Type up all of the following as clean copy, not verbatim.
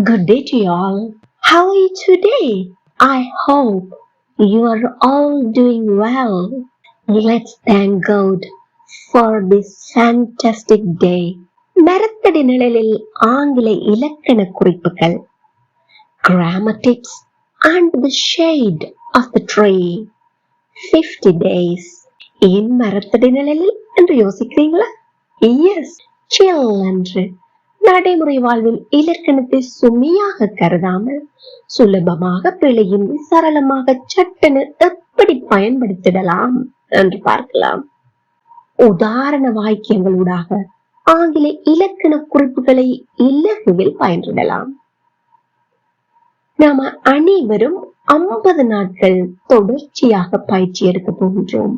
Good day to you all. How are you today? I hope you are all doing well. Let's thank God for this fantastic day. மரத்தடி நிழலில் ஆங்கில இலக்கண குறிப்புகள், grammar tips and the shade of the tree. 50 days. ஏன் மரத்தடி நிழலில் என்று யோசிக்கிறீங்களா? Yes, chill என்று நடைமுறை வாழ்வில் இலக்கணத்தை சுமையாக கருதாமல் சுலபமாக பிழையின்றி சரளமாக சட்டென எப்படி பயன்படுத்திடலாம் என்று பார்க்கலாம். உதாரண வாக்கியங்களூடாக ஆங்கில இலக்கண குறிப்புகளை இலகுவில் பயன்படலாம். நாம அனைவரும் 50 நாட்கள் தொடர்ச்சியாக பயிற்சி எடுக்க போகின்றோம்.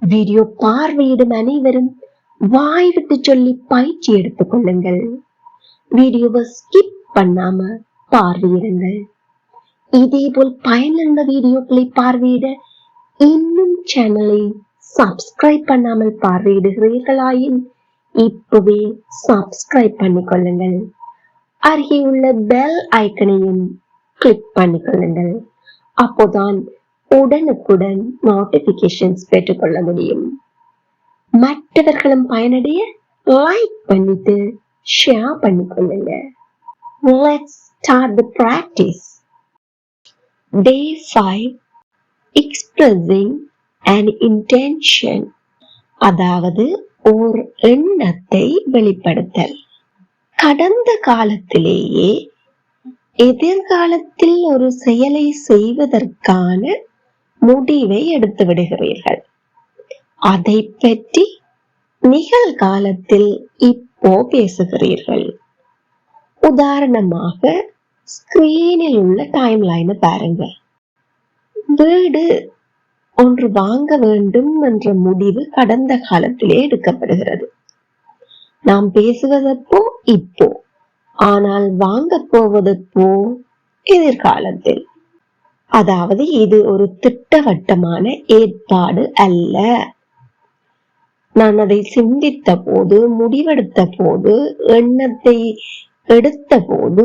வீடியோ பார்வையிடும் அனைவரும் வாய் விட்டு சொல்லி பயிற்சி எடுத்துக் கொள்ளுங்கள். வீடியோவை ஸ்கிப் பண்ணாம பார்வையிடுங்கள். இதேபோல் பயனுள்ள வீடியோக்களை பார்வையிட இன்னும் சேனலை சப்ஸ்கிரைப் பண்ணாமல் பார்வையிடுகிறீர்களாயின் இப்பவே சப்ஸ்கிரைப் பண்ணிக்கொள்ளுங்கள். அருகே உள்ள பெல் ஐக்கனையும் கிளிக் பண்ணிக்கொள்ளுங்கள். அப்போதான் உடனுக்குடன் நோட்டிபிகேஷன்ஸ் பெற்றுக்கொள்ள முடியும். மற்றவர்களும் பயனடைய லைக் பண்ணிட்டு ஷேர் பண்ணிக்கொள்ளுங்க. Let's start the practice. Day 5. Expressing an intention. அதாவது ஓர் எண்ணத்தை வெளிப்படுத்தல். கடந்த காலத்திலேயே எதிர்காலத்தில் ஒரு செயலை செய்வதற்கான முடிவை எடுத்து விடுகிறீர்கள். அதை பற்றி நிகழ்காலத்தில் இப்போ பேசுகிறீர்கள். உதாரணமாக ஸ்கிரீனில் உள்ள டைம் லைனை பாருங்க. வீடு ஒன்று வாங்க வேண்டும் என்ற முடிவு கடந்த காலத்திலே எடுக்கப்படுகிறது. நாம் பேசுவதப்போ இப்போ, ஆனால் வாங்க போவதப்போ எதிர்காலத்தில். அதாவது இது ஒரு திட்டவட்டமான ஏற்பாடு அல்ல. நான் அதை சிந்தித்த போது, முடிவெடுத்த போது, எண்ணத்தை எடுத்த போது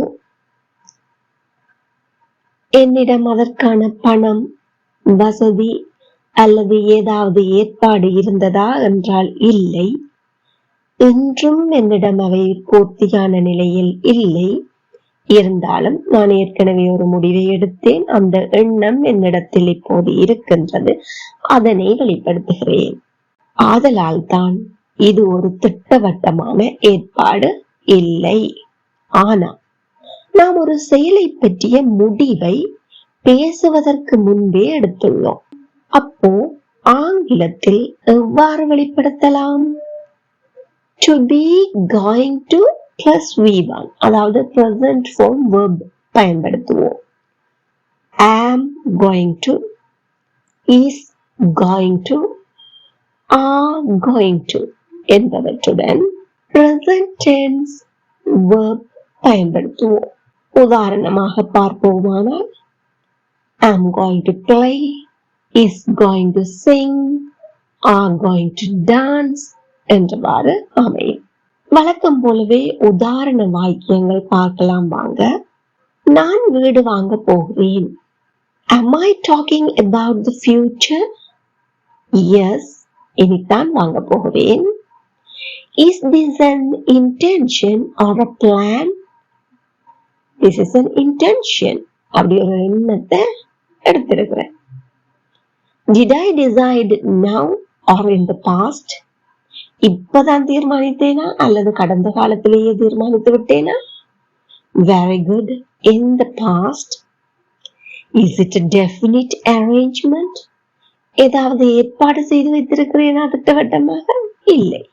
என்னிடம் அதற்கான பணம், வசதி அல்லது ஏதாவது ஏற்பாடு இருந்ததா என்றால் இல்லை. இன்றும் என்னிடம் அவை பூர்த்தியான நிலையில் இல்லை. இருந்தாலும் நான் ஏற்கனவே ஒரு முடிவை எடுத்தேன். அந்த எண்ணம் என்னிடத்தில் இப்போது இருக்கின்றது. அதனை வெளிப்படுத்துகிறேன். ஆதலால் தான் இது ஒரு திட்டவட்டமான ஏற்பாடு இல்லை. ஆனால் நாம் ஒரு செயலை பற்றிய முடிவை பேசுவதற்கு முன்பே எடுத்துள்ளோம். அப்போ ஆங்கிலத்தில் எவ்வாறு வெளிப்படுத்தலாம்? To be going to plus V1, அதாவது present form verb பயன்படுத்துவோம். am going to, is going to, are going to என்பவற்றுடன் present tense verb பயன்படுத்துவோம். உதாரணமாக பார்ப்போமானால் am going to play, is going to sing, are going to dance என்றவாறு அமையும். வழக்கம் போலவே உதாரண வாக்கியங்கள் பார்க்கலாம் வாங்க. நான் வீடு வாங்க போகிறேன். Am I talking about the future? Yes, இனித்தான் வாங்க போகிறேன். Is this an intention or a plan? This is an intention. அப்படி ஒரு எண்ணத்தை எடுத்திருக்கிறேன். Did I decide now or in the past? இப்பதான் தீர்மானித்தேனா அல்லது கடந்த காலத்திலேயே தீர்மானித்து விட்டேனா? Very good. In the past. Is it a definite arrangement? ஏதாவது ஏற்பாடு செய்து வைத்திருக்கிறேனா திட்டவட்டமாக? இல்லை.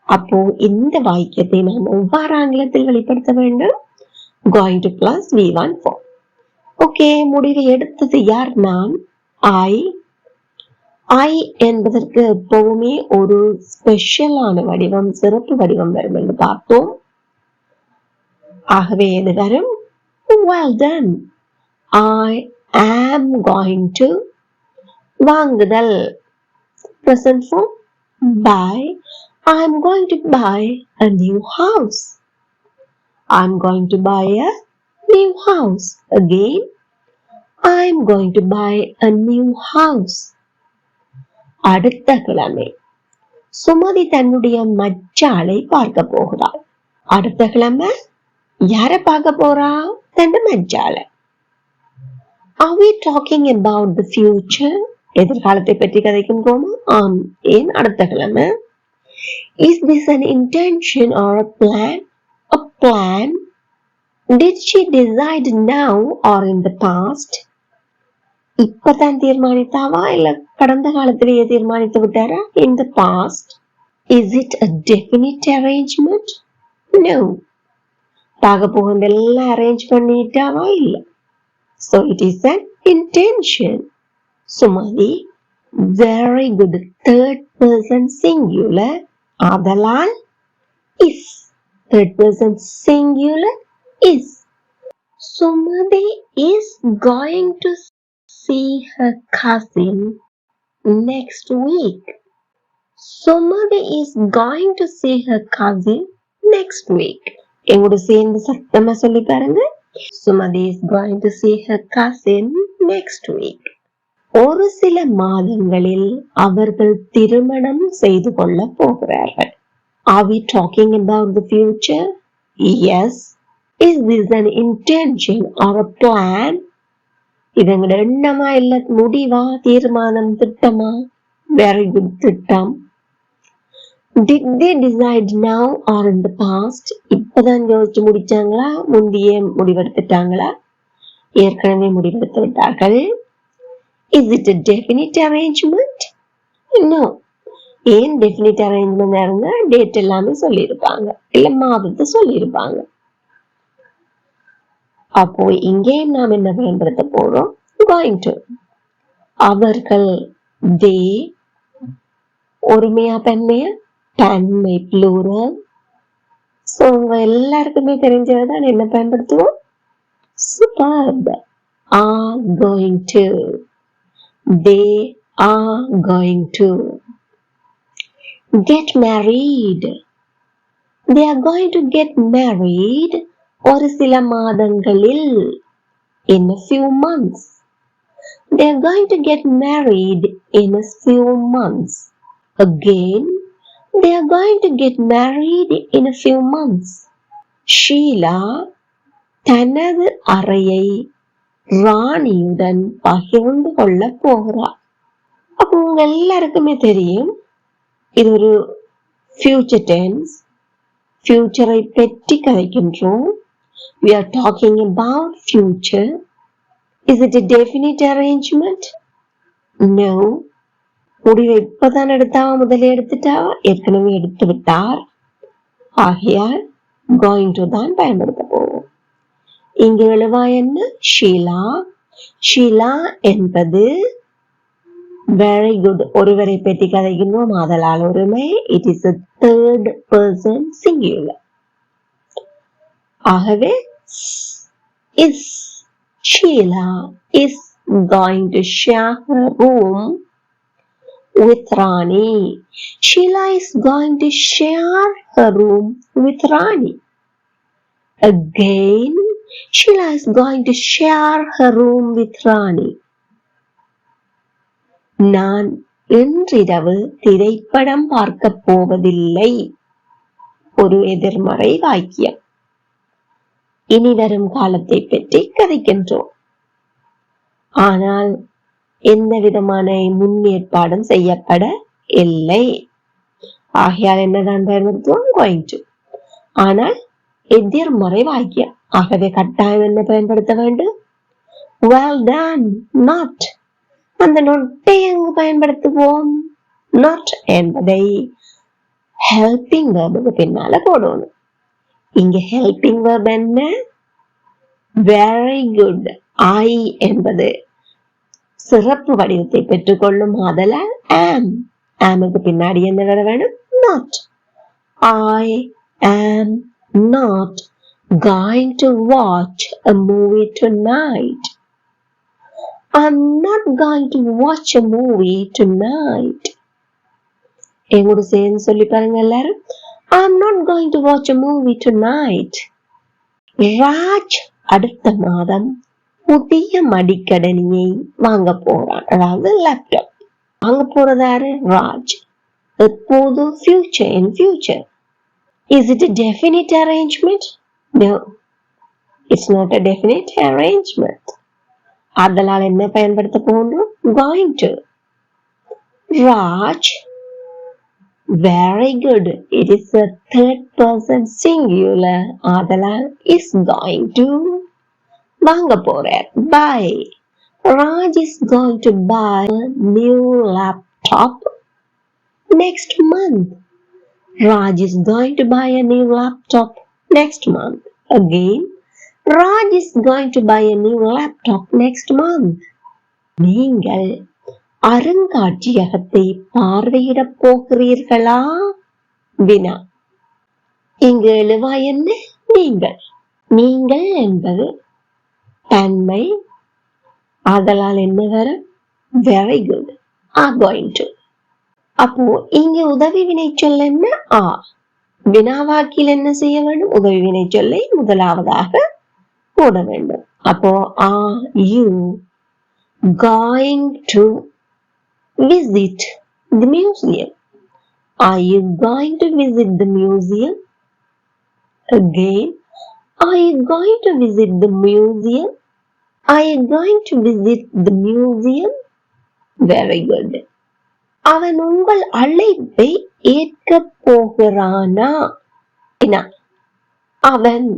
அப்போ இந்த வாக்கியத்தை நாம் எவ்வாறு ஆங்கிலத்தில் வெளிப்படுத்த வேண்டும்? Going to plus V1 form. Okay, முடிவை எடுத்தது யார்? நான். I என்பதற்கு எப்பவுமே ஒரு ஸ்பெஷலான வடிவம், சிறப்பு வடிவம் வரும் என்று பார்த்தோம். ஆகவே இது வரும் well done. I am going to வாங்குதல் present form buy. I am going to buy a new house. I'm going to buy a new house. Again, I'm going to buy a new house. அடுத்த கிழமை சுமதி தன்னுடைய மச்சாளை பார்க்க போகிறாள். அடுத்த கிழமை யார பார்க்க போறா? தன் மச்சாளை. Are we talking about the future? எதிர்காலத்தை பற்றி கதைக்கின்றோமா? ஆம். ஏன் அடுத்த கிழமை? Is this an intention or a plan? A plan? Did she decide now or in the past? இப்பதான் தீர்மானித்தாவா இல்ல கடந்த காலத்திலேயே தீர்மானித்து விட்டாரா? In the past. Is it a definite arrangement? No. பார்க்க போகிறதெல்லாம் அரேஞ்ச் பண்ணிட்டாவா? இல்ல. So it is an intention. Sumathi, very good. Third person singular. ஆதலால் is. Third person singular is. Sumati is going to see her cousin next week. Sumati is going to see her cousin next week. எங்கூட சேர்ந்து சத்தமா சொல்லி பாருங்க. Sumati is going to see her cousin next week. ஒரு சில மாதங்களில் அவர்கள் திருமணம் செய்து கொள்ள போகிறார்கள். Are we talking about the future? Yes. Is this an intention or a plan? இது எங்களோட எண்ணமா இல்ல முடிவா, தீர்மானம், திட்டமா? Very good, திட்டம். Did they decide now or in the past? இப்பதான் யோசிச்சு முடிச்சாங்களா? முந்தைய முடிவெடுத்துட்டாங்களா? ஏற்கனவே முடிவெடுத்து விட்டார்கள். Is it a definite arrangement? No. ஏன் definite arrangement இருந்தா டேட் எல்லாமே சொல்லியிருப்பாங்க, இல்ல மாதத்தை சொல்லியிருப்பாங்க. அப்போ இங்கே நாம் என்ன பயன்படுத்த போறோம்? Going to. அவர்கள், they, ஒருமையா பன்மையா? பன்மை plural. So உங்க எல்லாருக்குமே தெரிஞ்சதுதான் என்ன பயன்படுத்துவோம்? Superb. Are going to. They are going to get married. They are going to get married ஒரு சில மாதங்களில். In a few months. They are going to get married in a few months. Again, they are going to get married in a few months. Sheila தனது அறையை ராணியுடன் பகிர்ந்து கொள்ள போகிறார். அப்போ உங்க எல்லாருக்குமே தெரியும் இது ஒரு future tense. ஃபியூச்சரை பற்றி கதைக்கின்றோம். We are talking about future. Is it a definite arrangement? No. முடிவை இப்பதான் எடுத்தாவா? முதலே எடுத்துட்டாவா? ஏற்கனவே எடுத்து விட்டார். ஆகையால் going to தான் பயன்படுத்த போவோம். இங்கு எழுவா என்ன? ஷீலா. ஷீலா என்பது very good. ஒருவரை பற்றி கதைக்கின்றோம், ஆதலால் ஒருமை. It is a third person singular. ஆகவே is. Sheila is going to share her room with Rani. Sheila is going to share her room with Rani. Again, Sheila is going to share her room with Rani. நான் இன்றிரவு திரைப்படம் பார்க்க போவதில்லை. ஒரு எதிர்மறை வாக்கியம். இனி வரும் காலத்தை பற்றி கதைக்கின்றோம். ஆனால் எந்த விதமான முன்னேற்பாடும் செய்யப்பட இல்லை. ஆகையால் என்னதான் பயன்படுத்துவோம்? going to. ஆனால் எதிர்மறை வாக்கியம். ஆகவே கட்டாயம் என்ன பயன்படுத்த வேண்டும்? well done, not. அந்த நொட்டை எங்கு பயன்படுத்துவோம்? not என்பதை helping verb பின்னால போடணும். இங்க helping verb என்ன? very good. I என்பது சிறப்பு வடிவத்தை பெற்றுக்கொள்ளும், ஆதலால் am. amக்கு பின்னாடி என்ன வர வேணும்? not. I am not going to watch a movie tonight. I'm not going to watch a movie tonight. எங்கூட சேர்ந்து சொல்லி பாருங்க எல்லாரும். I'm not going to watch a movie tonight. Raj அடுத்த மாதம் புதிய மடிக்கணினியை வாங்க போறான். அதாவது லேப்டாப் வாங்க போறதாரு ராஜ். எப்போது? future, in future. Is it a definite arrangement? No, it's not a definite arrangement. அதனால் என்ன பயன்படுத்த போகிறோம்? going to. Raj, very good. It is a third person singular. அதனால் is going to வாங்க போறார். buy. Raj is going to buy a new laptop next month. Raj is going to buy a new laptop next month. Again, Raj is going to buy a new laptop next month. நீங்கள் அருங்காட்சியகத்தை பார்வையிட போகிறீர்களா? வினா. இங்கு எழுவாய் என்ன? நீங்கள். நீங்கள் என்பது தன்மை. அதனால் என்ன வரும்? very good, are going to. அப்போ இங்க உதவி வினைச்சொல் என்ன? ஆர். வினாவாக்கில் என்ன செய்ய வேண்டும்? உதவி வினைச்சொல்லை முதலாவதாக போட வேண்டும். அப்போ are you going to visit the museum? Are you going to visit the museum? Again, are you going to visit the museum? Are you going to visit the museum? Very good. அவன் உங்கள் அழைப்பை ஏற்க போகிறானா? அவன்.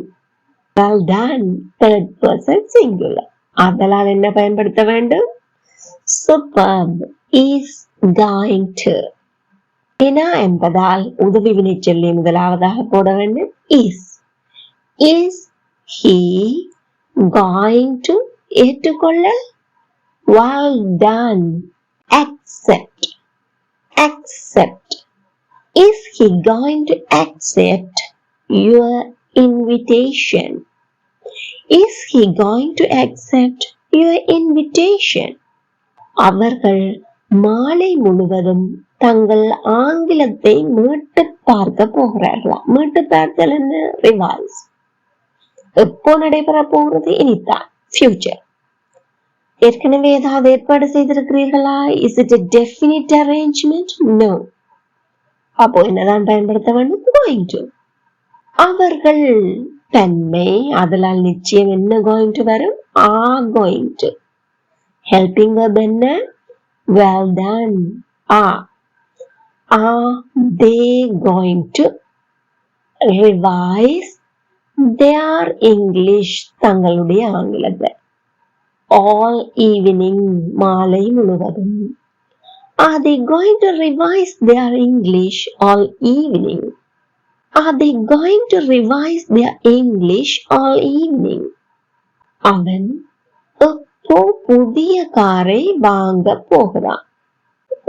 well done, third person singular. அதனால் என்ன பயன்படுத்த வேண்டும்? superb, is going to. வினா என்பதால் உதவி வினைச்சொல்லை முதலாவதாக போட வேண்டும். is he going to ஏற்றுக்கொள்ள? well done, accept. Is he going to accept your invitation? Is he going to accept your invitation? அவர்கள் மாலை முழுவதும் தங்கள் ஆங்கிலத்தை மீட்டு பார்க்க போகிறார்களா? மீட்டு பார்த்தல் என்ன? ரிவைஸ். எப்போ நடைபெற போகிறது? இனித்தான், future. ஏற்கனவே ஏதாவது ஏற்பாடு செய்திருக்கிறீர்களா? Is it a definite arrangement? No. அப்போ என்னதான் பயன்படுத்த வேண்டும்? going to. அவர்கள் தன்மை. அதனால் நிச்சயம் என்ன going to வரும்? are going to. helping verb என்ன? well done, are. Are they going to revise their English? தங்களுடைய ஆங்கிலத்தை all evening, மாலை முழுவதும். Are they going to revise their English all evening? Are they going to revise their English all evening? அவன் எப்போ புதிய காரை வாங்க போகிறான்?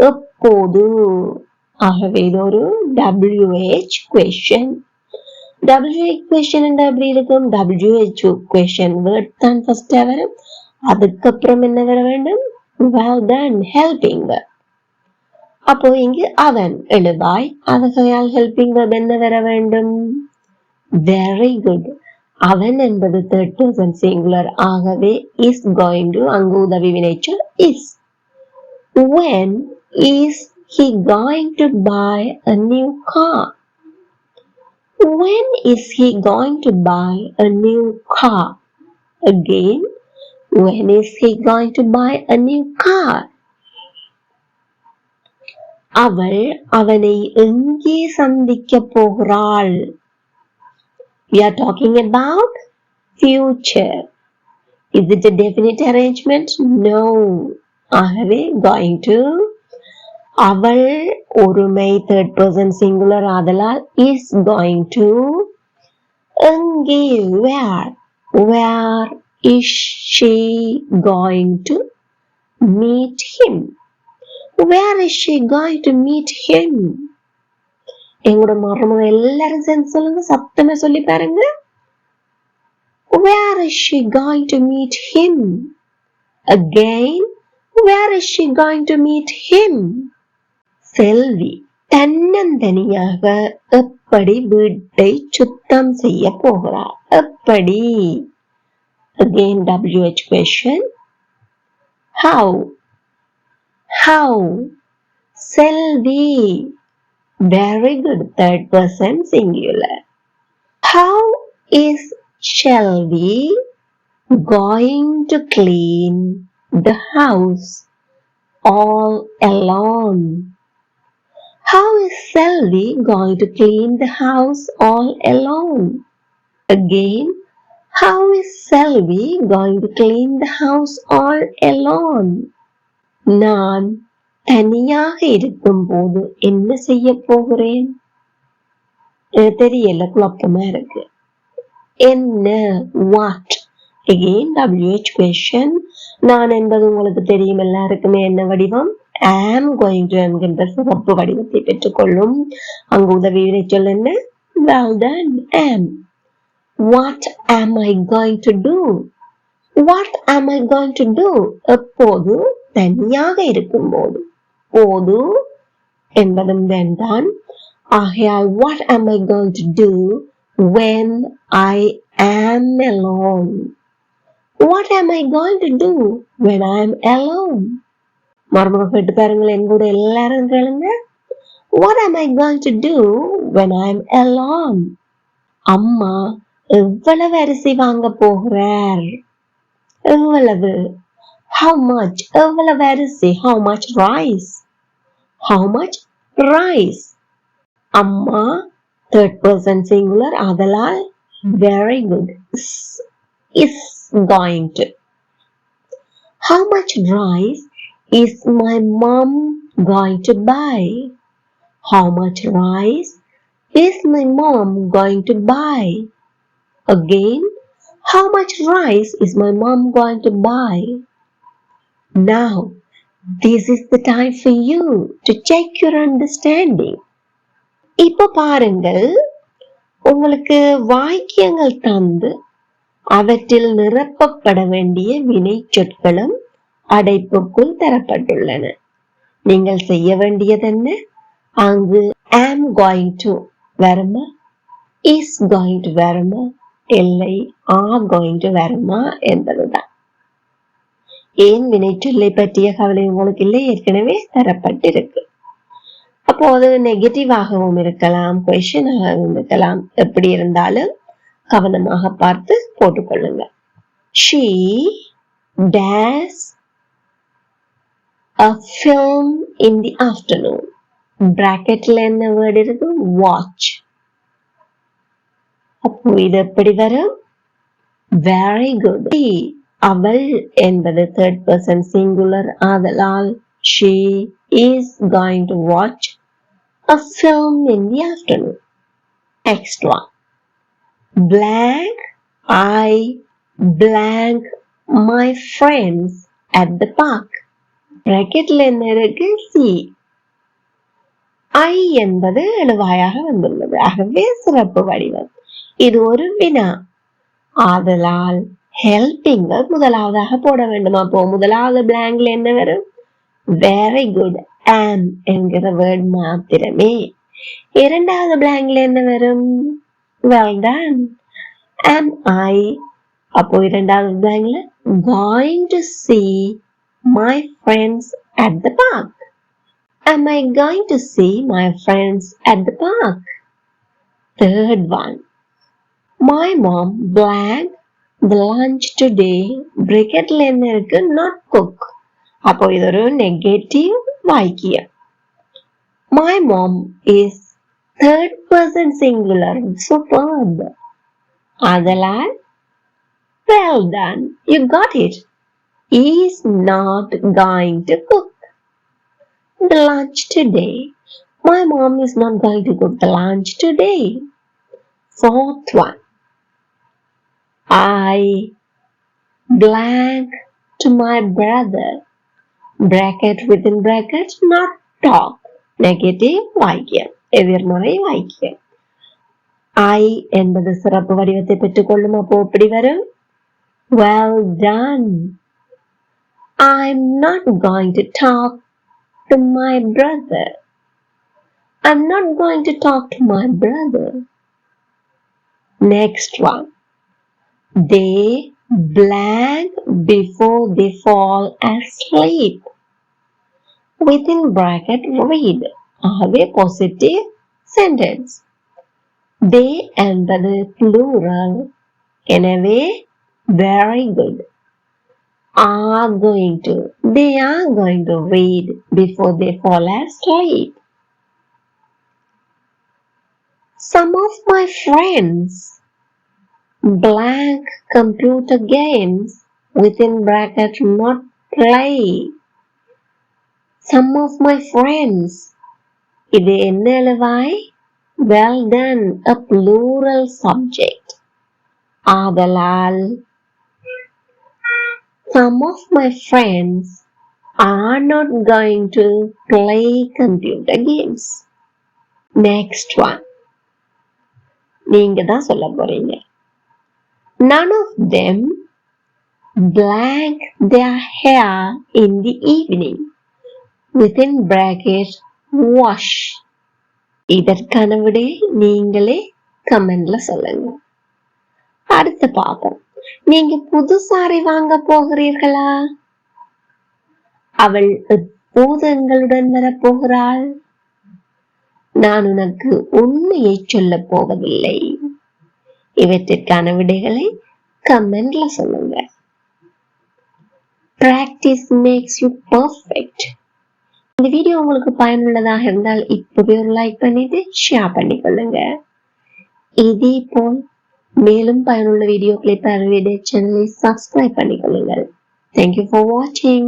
எப்போது? ஆகவே இது ஒரு WH question. WH question எப்படி இருக்கும்? WH question word தான் first வரும். அதுக்கப்புறம் என்ன வர வேண்டும்? well done, helping verb. அப்போ இங்கு அவன் எழுவாய். அதுகையால் helping verb என்ன வர வேண்டும்? very good. அவன் என்பது third person singular. ஆகவே is going to அங்கு உதவி வினைச்சொல் is. when is he going to buy a new car? When is he going to buy a new car? Again, when is he going to buy a new car? அவள் அவனை எங்கே சந்திக்க போகிறாள்? We are talking about future. Is it a definite arrangement? No. ஆகவே going to. அவள் ஒருமை third person singular ஆதலால் is going to. எங்கே? Where is she going to meet him? Where is she going to meet him? எங்களோட மரமங்க எல்லாரும் சேர்ந்து சொல்லுங்க, சத்தமா சொல்லி பாருங்க. Where is she going to meet him? Again, where is she going to meet him? செல்வி தன்னந்தனியாக எப்படி வீட்டை சுத்தம் செய்ய போகிறார்? எப்படி? Again WH question. How? How? Selvi. Very good. Third person singular. How is Shelby going to clean the house all alone? How is Selvi going to clean the house all alone? Again, how is Selvi going to clean the house all alone? நான் தனியாக இருக்கும்போது என்ன செய்ய போகிறேன்? தெரியல, குழப்பமா இருக்கு. என்ன? What? Again WH question. நான் என்பது உங்களுக்கு தெரியும் எல்லாருக்குமே என்ன வடிவம்? am going to என்கின்ற சிறப்பு வடிவத்தை பெற்றுக்கொள்ளும். அங்கு உதவி வினைச்சொல் என்ன? well done, am. What am I going to do? What am I going to do? எப்போது? தனியாக இருக்கும்போது. போது என்பதும் வேண்டாம். ஆகையால் what am I going to do when I am alone? What am I going to do when I am alone? மறுமுறை கேட்டு பாருங்கள், என் கூட எல்லாரும் கேளுங்க. What am I going to do when I am alone? அம்மா எவ்வளவு அரிசி வாங்க போகிறார்? எவ்வளவு? How much? எவ்வளவு அரிசி? How much rice? How much rice? அம்மா third person singular ஆதலால் very good is going to. How much rice is my mom going to buy? How much rice is my mom going to buy? Again, how much rice is my mom going to buy? Now, this is the time for you to check your understanding. இப்ப பாருங்கள், உங்களுக்கு வாக்கியங்கள் தந்து அவற்றில் நிரப்பப்பட வேண்டிய வினை சொற்களும் அடைப்புக்குள் தரப்பட்டுள்ளன. நீங்கள் செய்ய வேண்டியது என்ன? அங்கு am going to வருமா, is going to வருமா, இல்லை are going to வருமா என்பதுதான். ஏன் வினைச்சொல்லை பற்றிய கவலை உங்களுக்கு இல்லை, ஏற்கனவே தரப்பட்டிருக்கு. அப்போ அது நெகட்டிவாகவும் இருக்கலாம், கொஸ்டினாகவும் இருக்கலாம். எப்படி இருந்தாலும் கவனமாக பார்த்து போட்டுக்கொள்ளுங்க. She does a film in the afternoon. பிராக்கெட்ல என்ன வேர்டு இருக்கு? watch. அப்போ இது எப்படி வரும்? very good. அவள் என்பது third person singular ஆதலால் she is going to watch a film in the afternoon. Next one. Blank I blank my friends at the park. bracketல என்ன இருக்கு? see. I என்பது எழுவாயாக வந்துள்ளது, ஆகவே சிறப்பு வடிவம். இது ஒரு வினா ஆதலால் ஹெல்பிங் முதலாவதாக போட வேண்டும். அப்போ முதலாவது பிளாங்க்ல என்ன வரும்? very good am என்கிற வேர்ட் மாத்திரமே. இரண்டாவது பிளாங்க்ல என்ன வரும்? well done am I. அப்போ இரண்டாவது பிளாங்க்ல going to see my friends at the park. Am I going to see my friends at the park? Third one. My mom blank the lunch today. bracketல என்ன இருக்கு? not cook. அப்போ இது ஒரு negative வாக்கியம். My mom is third person singular. Superb. ஆதலால் well done. You got it. He is not going to cook the lunch today. My mom is not going to cook the lunch today. Fourth one. I blank to my brother. bracket within bracket not talk. Negative வாக்கியம், எதிர்மறை வாக்கியம். I என்பது சிறப்பு வடிவத்தை பெற்றுக்கொள்ளும். அப்போ எப்படி வரும்? well done. I'm not going to talk to my brother. I'm not going to talk to my brother. Next one. They blank before they fall asleep. Within bracket read. ஆகவே positive sentence. They என்பது plural. எனவே very good. They are going to read before they fall asleep. Some of my friends blank computer games within bracket not play. Some of my friends. இது என்ன எழுவாய்? Well done, a plural subject. ஆதலால் some of my friends are not going to play computer games. Next one. நீங்க தான் சொல்ல போறீங்க. None of them blank their hair in the evening. Within bracket wash. இதற்கான விடை நீங்களே கமெண்ட்ல சொல்லுங்க. அடுத்து பார்ப்போம். நீங்க புது சாரி வாங்க போகிறீர்களா? அவள் எப்போது எங்களுடன் வரப்போகிறாள்? நான் உனக்கு உண்மையை சொல்ல போவதில்லை. இவற்றிற்கான விடைகளை கமெண்ட்ல சொல்லுங்க. Practice makes you perfect. இந்த வீடியோ உங்களுக்கு பயனுள்ளதாக இருந்தால் இப்பவே ஒரு லைக் பண்ணிட்டு ஷேர் பண்ணிக்கொள்ளுங்க. இதே போல் மேலும் பயனுள்ள வீடியோக்களை பெற சேனலை subscribe பண்ணிக்கொள்ளுங்கள். Thank you for watching.